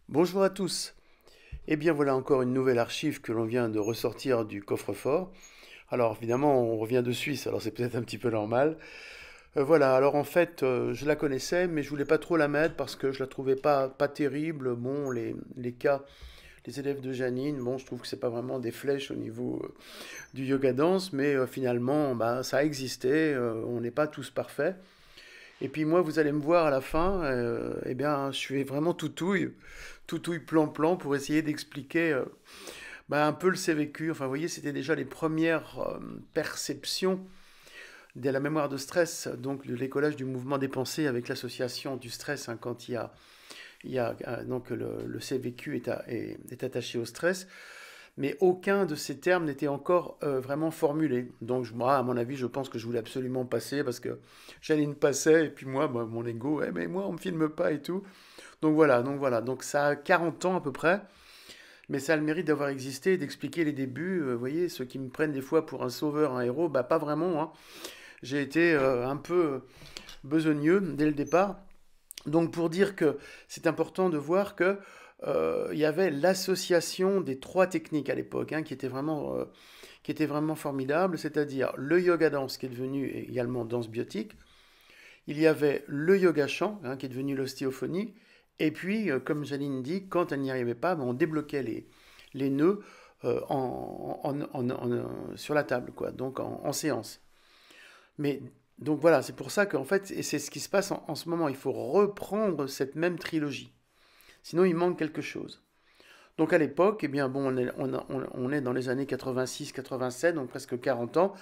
Bonjour à tous. Eh bien voilà encore une nouvelle archive que l'on vient de ressortir du coffre-fort. Alors évidemment on revient de Suisse, alors c'est peut-être un petit peu normal. Voilà, alors en fait je la connaissais mais je voulais pas trop la mettre parce que je la trouvais pas terrible. Bon, les cas, les élèves de Janine, bon je trouve que c'est pas vraiment des flèches au niveau du yoga dance, mais finalement bah, ça a existé, on n'est pas tous parfaits. Et puis moi, vous allez me voir à la fin, eh bien, je suis vraiment toutouille plan-plan pour essayer d'expliquer bah, un peu le CVQ. Enfin, vous voyez, c'était déjà les premières perceptions de la mémoire de stress, donc de l'écolage du mouvement des pensées avec l'association du stress, hein, quand donc le CVQ est attaché au stress. Mais aucun de ces termes n'était encore vraiment formulé. Donc, moi, à mon avis, je pense que je voulais absolument passer parce que Janine passait et puis moi, bah, mon ego, eh, mais moi, on me filme pas et tout. Donc voilà. Donc, ça a 40 ans à peu près, mais ça a le mérite d'avoir existé et d'expliquer les débuts. Vous voyez, ceux qui me prennent des fois pour un sauveur, un héros, bah, pas vraiment, hein. J'ai été un peu besogneux dès le départ. Donc pour dire que c'est important de voir que il y avait l'association des trois techniques à l'époque, hein, qui était vraiment formidable, c'est-à-dire le yoga danse qui est devenu également danse biotique, il y avait le yoga chant, hein, qui est devenu l'ostéophonie, et puis comme Janine dit, quand elle n'y arrivait pas, ben, on débloquait les nœuds sur la table, quoi, donc en séance. Mais donc voilà, c'est pour ça qu'en fait, et c'est ce qui se passe en ce moment, il faut reprendre cette même trilogie. Sinon, il manque quelque chose. Donc à l'époque, eh bien bon, on est dans les années 86-87, donc presque 40 ans.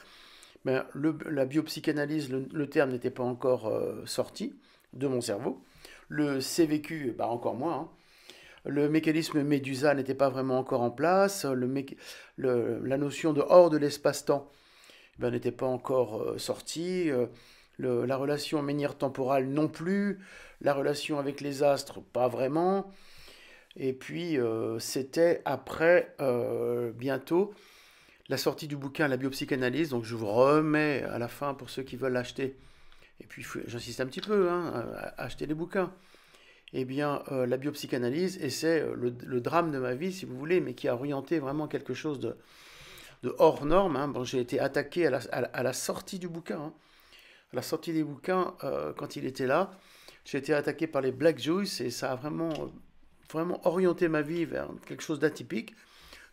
Ben, la biopsychanalyse, le terme n'était pas encore sorti de mon cerveau. Le CVQ, bah, encore moins, hein. Le mécanisme Médusa n'était pas vraiment encore en place. La notion de hors de l'espace-temps ben, n'était pas encore sortie. La relation menhir temporale non plus. La relation avec les astres, pas vraiment. Et puis, c'était après, bientôt, la sortie du bouquin La biopsychanalyse. Donc, je vous remets à la fin pour ceux qui veulent l'acheter. Et puis, j'insiste un petit peu, hein, à acheter les bouquins. Eh bien, la biopsychanalyse, et c'est le drame de ma vie, si vous voulez, mais qui a orienté vraiment quelque chose de hors norme, hein. Bon, j'ai été attaqué à la sortie du bouquin, hein. À la sortie des bouquins, quand il était là, j'ai été attaqué par les Black Jews et ça a vraiment orienté ma vie vers quelque chose d'atypique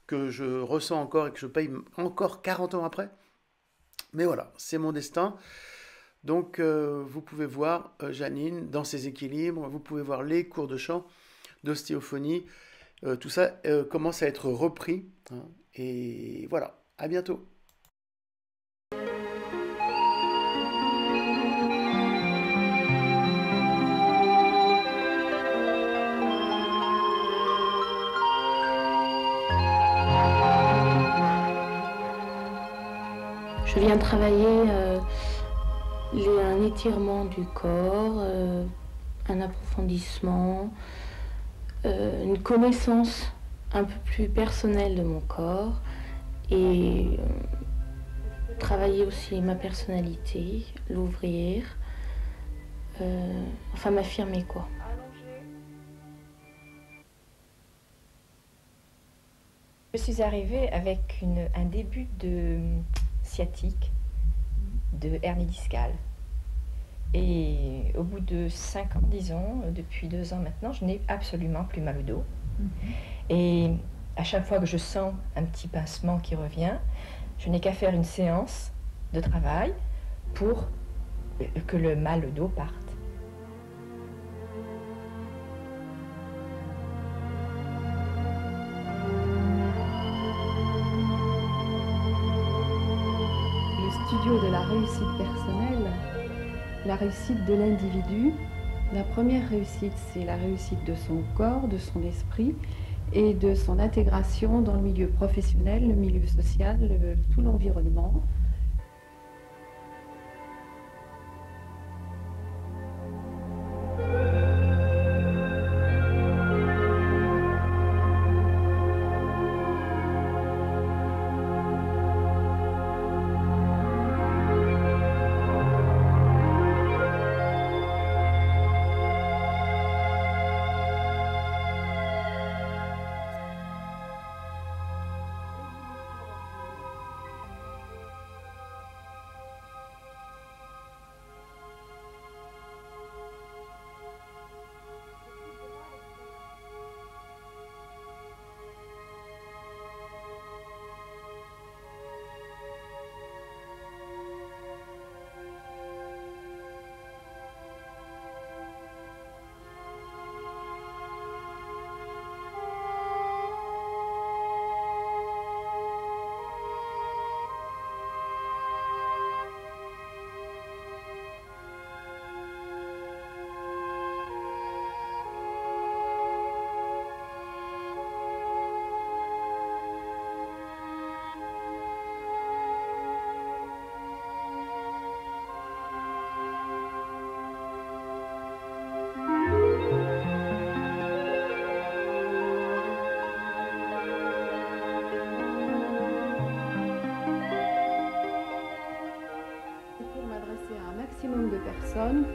que je ressens encore et que je paye encore 40 ans après. Mais voilà, c'est mon destin. Donc, vous pouvez voir Janine dans ses équilibres, vous pouvez voir les cours de chant, d'ostéophonie, tout ça commence à être repris, hein. Et voilà, à bientôt. Je viens travailler un étirement du corps, un approfondissement, une connaissance un peu plus personnelle de mon corps et travailler aussi ma personnalité, l'ouvrir, enfin m'affirmer quoi. Je suis arrivée avec un début de sciatique, de hernie discale. Et au bout de 5 ans, disons, depuis 2 ans maintenant, je n'ai absolument plus mal au dos. Et à chaque fois que je sens un petit pincement qui revient, je n'ai qu'à faire une séance de travail pour que le mal au dos parte. Studio de la réussite personnelle, la réussite de l'individu. La première réussite, c'est la réussite de son corps, de son esprit et de son intégration dans le milieu professionnel, le milieu social, tout l'environnement.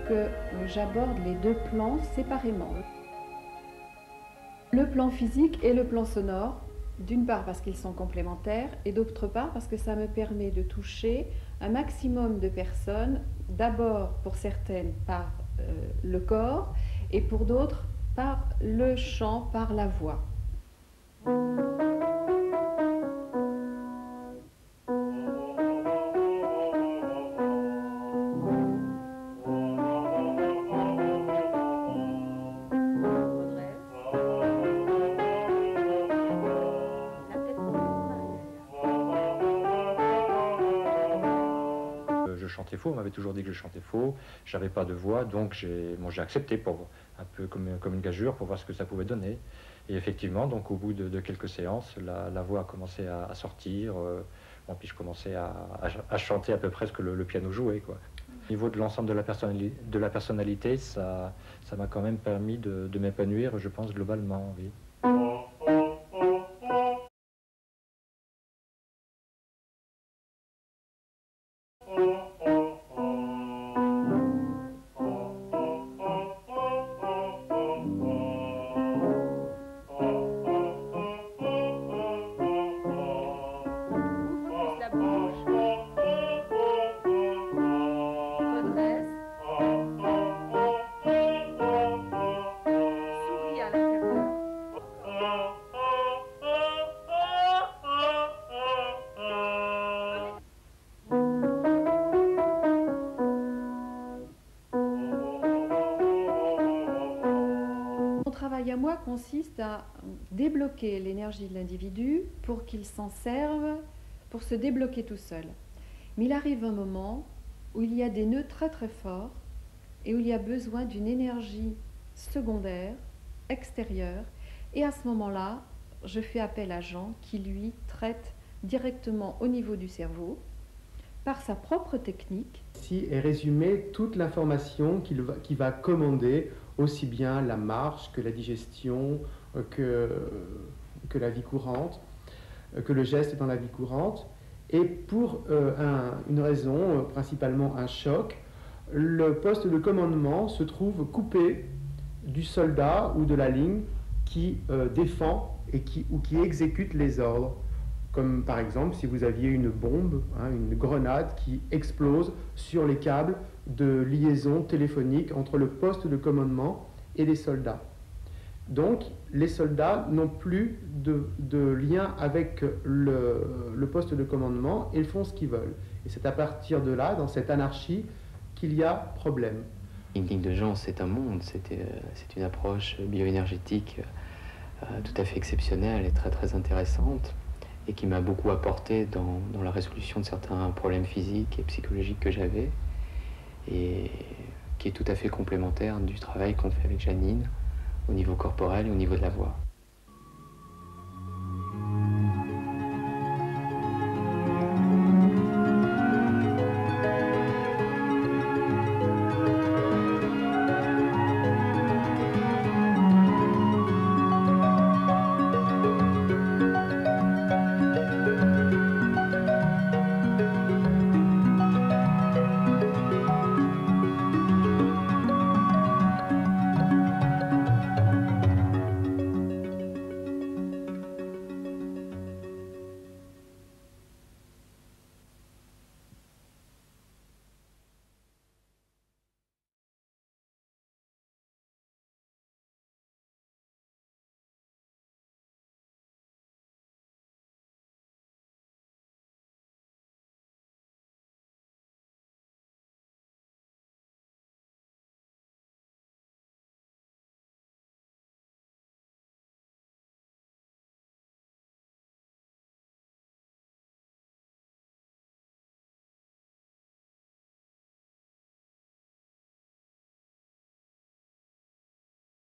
que j'aborde les deux plans séparément. Le plan physique et le plan sonore, d'une part parce qu'ils sont complémentaires et d'autre part parce que ça me permet de toucher un maximum de personnes, d'abord pour certaines par le corps et pour d'autres par le chant, par la voix. Je chantais faux, on m'avait toujours dit que je chantais faux, j'avais pas de voix, donc j'ai accepté pour un peu comme une gageure pour voir ce que ça pouvait donner. Et effectivement, donc au bout de quelques séances, la voix a commencé à sortir, bon, puis je commençais à chanter à peu près ce que le piano jouait, quoi. Au niveau de l'ensemble de la personnalité, ça m'a quand même permis de m'épanouir, je pense, globalement, oui. Mon travail à moi consiste à débloquer l'énergie de l'individu pour qu'il s'en serve pour se débloquer tout seul. Mais il arrive un moment où il y a des nœuds très très forts et où il y a besoin d'une énergie secondaire, extérieure. Et à ce moment-là, je fais appel à Jean qui, lui, traite directement au niveau du cerveau par sa propre technique. Ici est résumée toute l'information qu'il va commander, aussi bien la marche que la digestion, que la vie courante, que le geste dans la vie courante. Et pour une raison, principalement un choc, le poste de commandement se trouve coupé du soldat ou de la ligne qui défend ou qui exécute les ordres. Comme par exemple si vous aviez une bombe, une grenade qui explose sur les câbles de liaison téléphonique entre le poste de commandement et les soldats. Donc les soldats n'ont plus de lien avec le poste de commandement et ils font ce qu'ils veulent. Et c'est à partir de là, dans cette anarchie, qu'il y a problème. Une ligne de Jean, c'est un monde, c'est une approche bioénergétique tout à fait exceptionnelle et très très intéressante, et qui m'a beaucoup apporté dans la résolution de certains problèmes physiques et psychologiques que j'avais, et qui est tout à fait complémentaire du travail qu'on fait avec Janine au niveau corporel et au niveau de la voix.